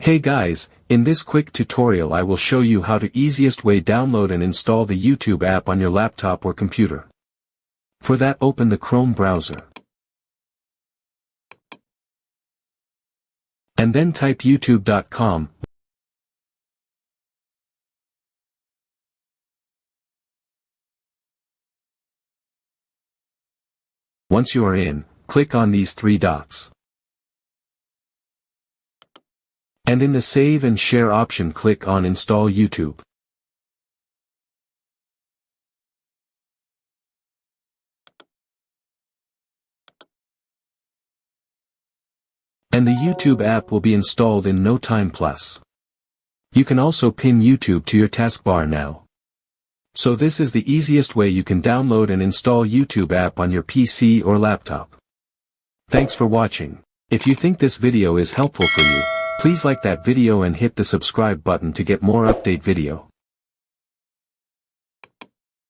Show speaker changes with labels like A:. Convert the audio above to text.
A: Hey guys, in this quick tutorial I will show you how to easiest way download and install the YouTube app on your laptop or computer. For that, open the Chrome browser. And then type youtube.com. Once you are in, click on these three dots. And in the Save and Share option, click on Install YouTube. And the YouTube app will be installed in no time plus. You can also pin YouTube to your taskbar now. So this is the easiest way you can download and install YouTube app on your PC or laptop. Thanks for watching. If you think this video is helpful for you, please like that video and hit the subscribe button to get more update video.